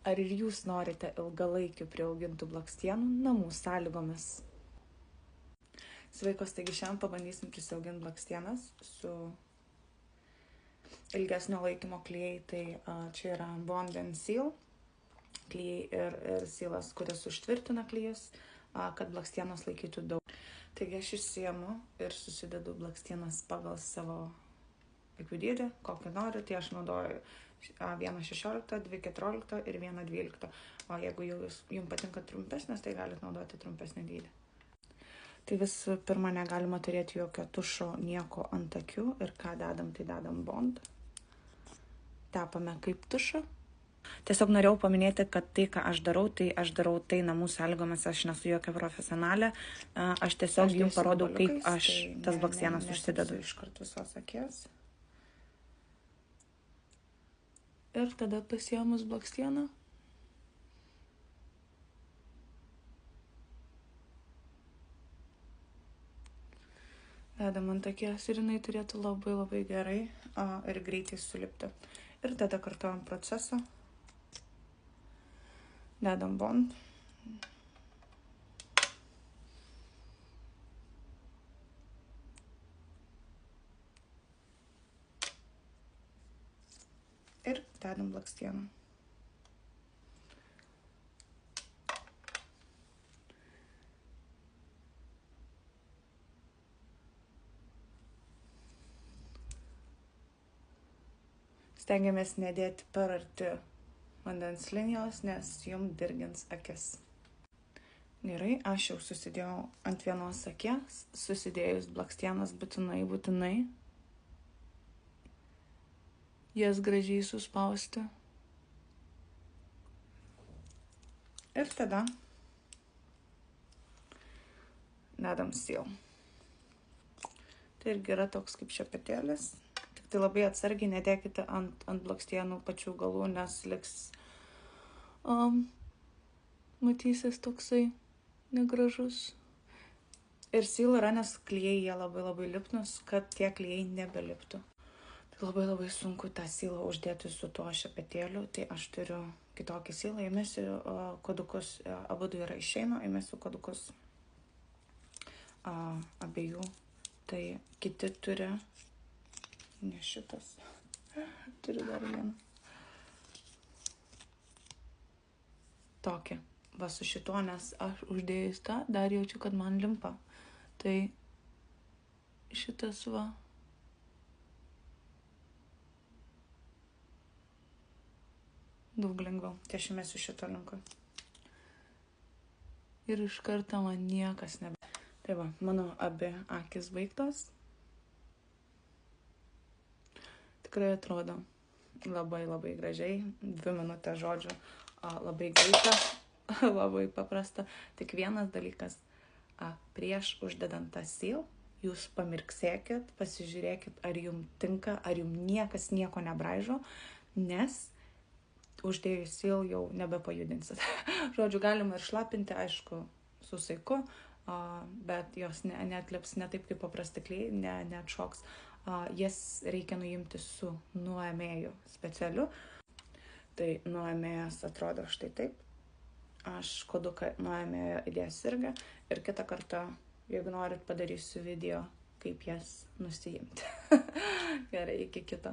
Ar ir jūs norite ilgalaikių priaugintų blakstienų namų sąlygomis? Sveikos, taigi šiandien pabandysim prisiauginti blakstienas su ilgesnio laikymo klijai. Tai čia yra Bond and Seal klijai ir sealas, kuris užtvirtina klijus, kad blakstienos laikytų daug. Taigi aš išsiemu ir susidedu blakstienas pagal savo akių dydį, kokį noriu. Tai aš naudoju 1,16, 2,14 ir 1,12. O jeigu jums patinka trumpesnės, tai galite naudoti trumpesnį dydį. Tai visų pirma, negalima turėti jokio tušo, nieko ant akių. Ir ką dedam, tai dedam Bond. Tepame kaip tušą. Tiesiog norėjau paminėti, kad tai, ką aš darau tai namų sąlygomis, aš nesu jokia profesionalė. Aš tiesiog jums parodau, kaip aš tas blakstienas užsidedu. Iškart visos akies. Ir tada pasiėmus blakstieną. Dedam ant akies ir jinai turėtų labai gerai ir greitai sulipti. Ir tada kartuojam procesą. Dedam Bond. Ir dedam blakstieną. Stengiamės nedėti per arti vandens linijos, nes jums dirgins akis. Gerai, aš jau susidėjau ant vienos akies, susidėjus blakstienas būtinai. Jas gražiai suspausti. Ir tada dedam Seal. Tai irgi yra toks kaip šepetėlis. Tik tai labai atsargiai nedėkite ant blakstienų pačių galų, nes liks matysis toksai negražus. Ir Seal yra, nes klijai jie labai lipnus, kad tie klijai nebeliptų. Labai sunku tą Sealą uždėti su tuo šepetėliu, tai aš turiu kitokį Sealą, įmesiu kodukus, abudu yra išeina, įmesiu kodukus abiejų, tai kiti turi, ne šitas, turiu dar vieną. Tokį, va su šituo, nes aš uždėjus tą, dar jaučiu, kad man limpa, tai šitas va. Daug lengviau. Tai aš įmesiu šito linko. Ir iš karto man niekas nebe. Tai va, mano abi akis baigtos. Tikrai atrodo labai gražiai. 2 minutės žodžių. Labai greita, labai paprasta. Tik vienas dalykas. Prieš uždedant tą Seal, jūs pamirksėkit, pasižiūrėkit, ar jums tinka, ar jums niekas nieko nebraižo, nes uždėjus Seal jau nebepajudinsit. Žodžiu, galima ir šlapinti, aišku, su saiku, bet jos neatlips ne taip kaip paprasti klijai, neatšoks. Jas reikia nuimti su nuėmėju specialiu. Tai nuėmėjas atrodo štai taip. Aš koduką nuėmėjo įdėsiu irgi. Ir kitą kartą, jeigu norit, padarysiu video, kaip jas nusiimti. Gerai, iki kito.